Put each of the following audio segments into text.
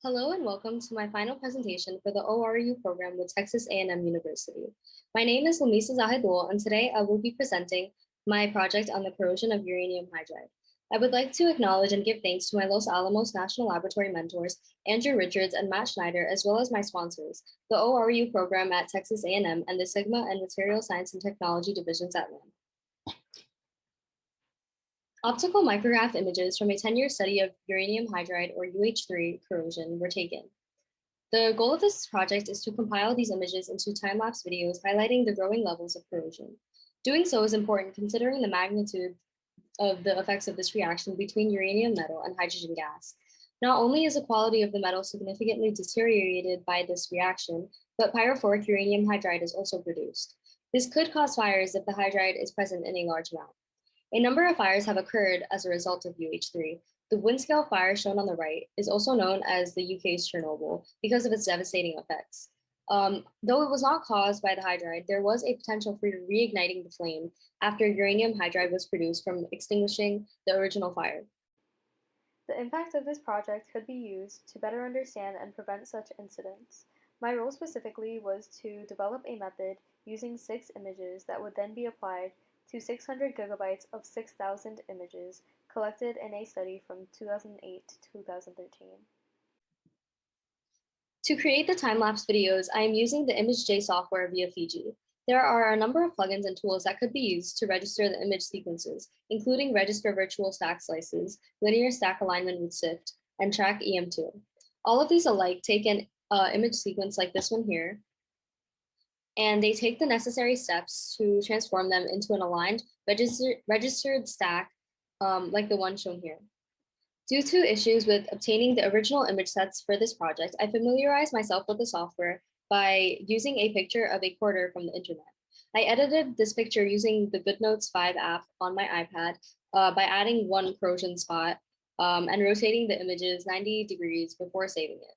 Hello and welcome to my final presentation for the ORU program with Texas A&M University. My name is Zahedul, and today I will be presenting my project on the corrosion of uranium hydride. I would like to acknowledge and give thanks to my Los Alamos National Laboratory mentors, Andrew Richards and Matt Schneider, as well as my sponsors, the ORU program at Texas A&M and the Sigma and Material Science and Technology divisions at LAM. Optical micrograph images from a 10-year study of uranium hydride or UH3 corrosion were taken. The goal of this project is to compile these images into time-lapse videos highlighting the growing levels of corrosion. Doing so is important considering the magnitude of the effects of this reaction between uranium metal and hydrogen gas. Not only is the quality of the metal significantly deteriorated by this reaction, but pyrophoric uranium hydride is also produced. This could cause fires if the hydride is present in a large amount. A number of fires have occurred as a result of UH3. The Windscale fire shown on the right is also known as the UK's Chernobyl because of its devastating effects. Though it was not caused by the hydride, there was a potential for reigniting the flame after uranium hydride was produced from extinguishing the original fire. The impact of this project could be used to better understand and prevent such incidents. My role specifically was to develop a method using 6 images that would then be applied to 600 gigabytes of 6,000 images collected in a study from 2008 to 2013. To create the time-lapse videos, I am using the ImageJ software via Fiji. There are a number of plugins and tools that could be used to register the image sequences, including register virtual stack slices, linear stack alignment with SIFT, and track EM2. All of these alike take an image sequence like this one here, and they take the necessary steps to transform them into an aligned registered stack like the one shown here. Due to issues with obtaining the original image sets for this project, I familiarized myself with the software by using a picture of a quarter from the internet. I edited this picture using the GoodNotes 5 app on my iPad by adding one corrosion spot and rotating the images 90 degrees before saving it.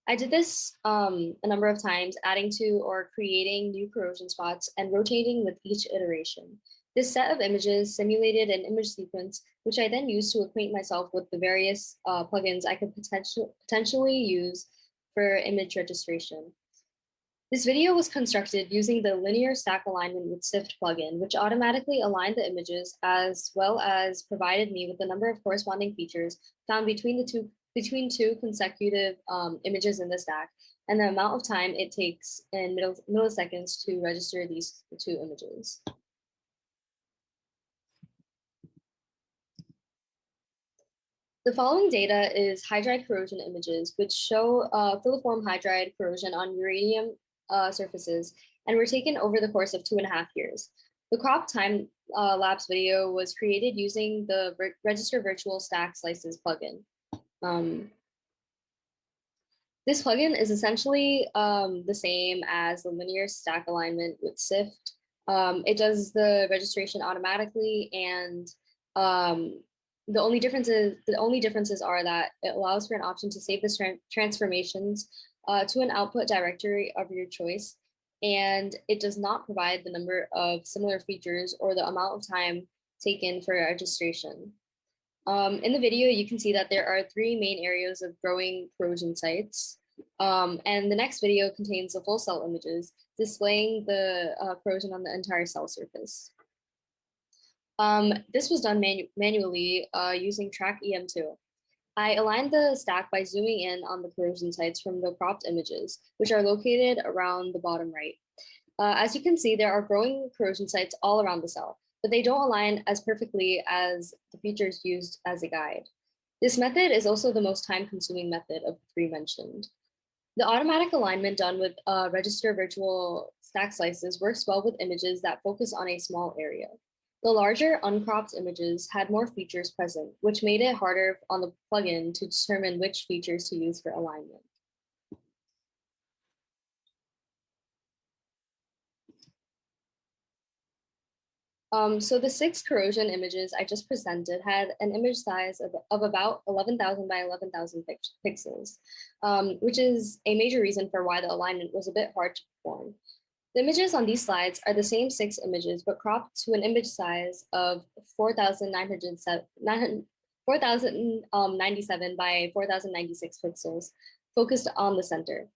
I did this a number of times, adding to or creating new corrosion spots and rotating with each iteration. This set of images simulated an image sequence, which I then used to acquaint myself with the various plugins I could potentially use for image registration. This video was constructed using the linear stack alignment with SIFT plugin, which automatically aligned the images as well as provided me with the number of corresponding features found between two consecutive images in the stack and the amount of time it takes in milliseconds to register these two images. The following data is hydride corrosion images, which show filiform hydride corrosion on uranium surfaces and were taken over the course of 2.5 years. The crop time lapse video was created using the Register Virtual Stack Slices plugin. This plugin is essentially the same as the linear stack alignment with SIFT. It does the registration automatically, and the only differences are that it allows for an option to save the transformations to an output directory of your choice, and it does not provide the number of similar features or the amount of time taken for registration. In the video, you can see that there are 3 main areas of growing corrosion sites, and the next video contains the full cell images displaying the corrosion on the entire cell surface. This was done manually using track EM2. I aligned the stack by zooming in on the corrosion sites from the cropped images, which are located around the bottom right. As you can see, there are growing corrosion sites all around the cell, but they don't align as perfectly as the features used as a guide. This method is also the most time-consuming method of the 3 mentioned. The automatic alignment done with register virtual stack slices works well with images that focus on a small area. The larger uncropped images had more features present, which made it harder on the plugin to determine which features to use for alignment. So the 6 corrosion images I just presented had an image size of about 11,000 by 11,000 pixels, which is a major reason for why the alignment was a bit hard to perform. The images on these slides are the same 6 images, but cropped to an image size of 4,907 4097 by 4096 pixels, focused on the center.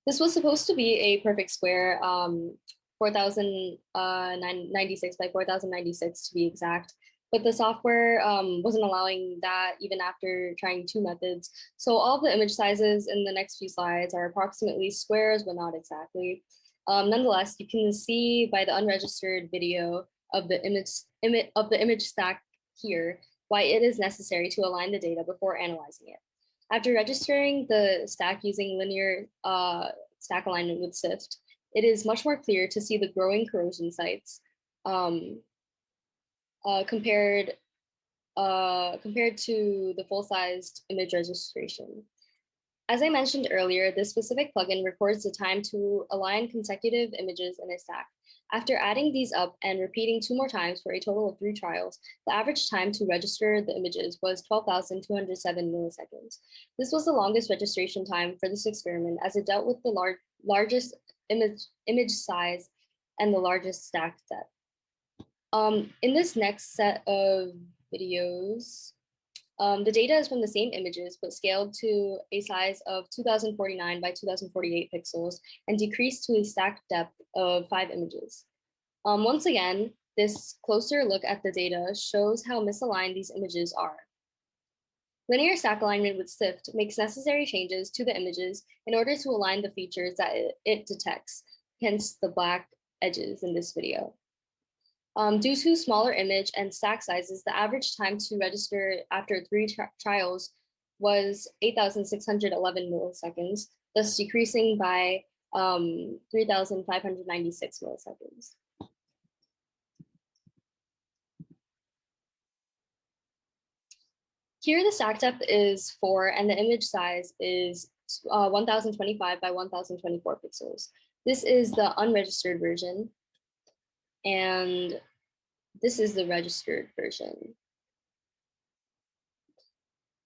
This was supposed to be a perfect square, 4096 by 4096 to be exact, but the software wasn't allowing that even after trying two methods. So all the image sizes in the next few slides are approximately squares, but not exactly. Nonetheless, you can see by the unregistered video of the image stack here why it is necessary to align the data before analyzing it. After registering the stack using linear stack alignment with SIFT, it is much more clear to see the growing corrosion sites compared to the full-sized image registration. As I mentioned earlier, this specific plugin records the time to align consecutive images in a stack. After adding these up and repeating 2 more times for a total of 3 trials, the average time to register the images was 12,207 milliseconds. This was the longest registration time for this experiment as it dealt with the largest image size and the largest stack depth. In this next set of videos, the data is from the same images, but scaled to a size of 2049 by 2048 pixels and decreased to a stacked depth of 5 images. Once again, this closer look at the data shows how misaligned these images are. Linear stack alignment with SIFT makes necessary changes to the images in order to align the features that it detects, hence the black edges in this video. Due to smaller image and stack sizes, the average time to register after 3 trials was 8,611 milliseconds, thus decreasing by 3,596 milliseconds. Here, the stack depth is 4, and the image size is 1025 by 1024 pixels. This is the unregistered version, and this is the registered version.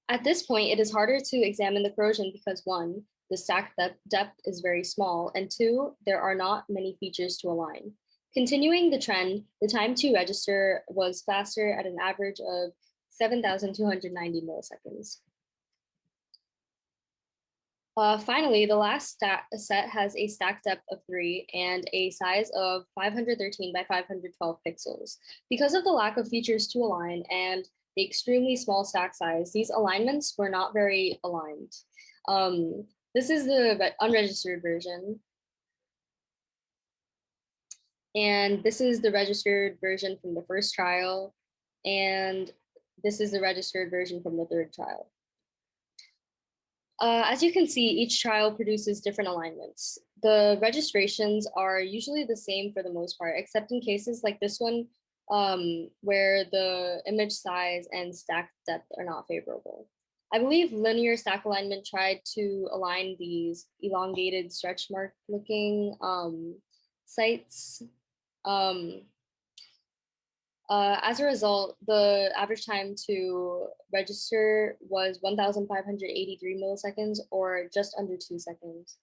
At this point, it is harder to examine the corrosion because 1, the stack depth is very small, and 2, there are not many features to align. Continuing the trend, the time to register was faster at an average of 7,290 milliseconds. Finally, the last set has a stack depth of 3 and a size of 513 by 512 pixels. Because of the lack of features to align and the extremely small stack size, these alignments were not very aligned. This is the unregistered version. And this is the registered version from the first trial. And this is the registered version from the third trial. As you can see, each trial produces different alignments. The registrations are usually the same for the most part, except in cases like this one, where the image size and stack depth are not favorable. I believe linear stack alignment tried to align these elongated stretch mark looking sites. As a result, the average time to register was 1,583 milliseconds, or just under 2 seconds.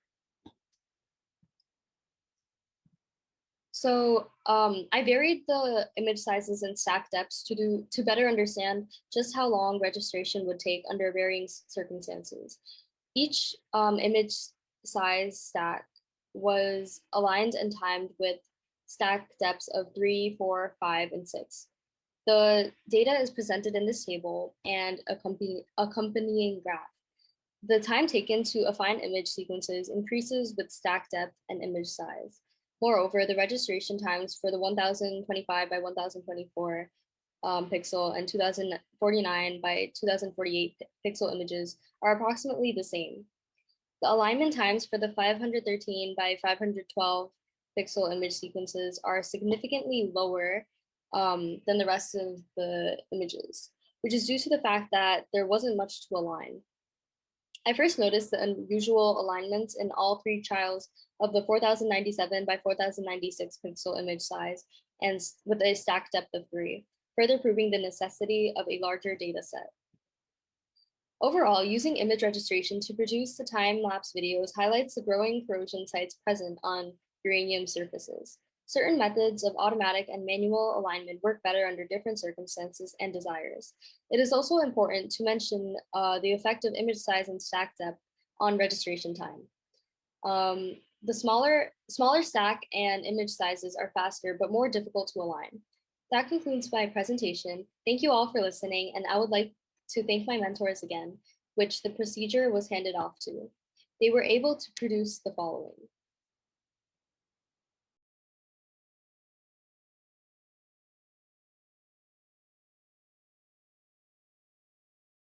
So I varied the image sizes and stack depths to better understand just how long registration would take under varying circumstances. Each image size stack was aligned and timed with stack depths of 3, 4, 5, and 6. The data is presented in this table and accompanying graph. The time taken to affine image sequences increases with stack depth and image size. Moreover, the registration times for the 1025 by 1024 pixel and 2049 by 2048 pixel images are approximately the same. The alignment times for the 513 by 512 pixel image sequences are significantly lower than the rest of the images, which is due to the fact that there wasn't much to align. I first noticed the unusual alignments in all 3 trials of the 4097 by 4096 pixel image size and with a stack depth of 3, further proving the necessity of a larger data set. Overall, using image registration to produce the time-lapse videos highlights the growing corrosion sites present on uranium surfaces. Certain methods of automatic and manual alignment work better under different circumstances and desires. It is also important to mention the effect of image size and stack depth on registration time. The smaller stack and image sizes are faster but more difficult to align. That concludes my presentation. Thank you all for listening, and I would like to thank my mentors again, which the procedure was handed off to. They were able to produce the following: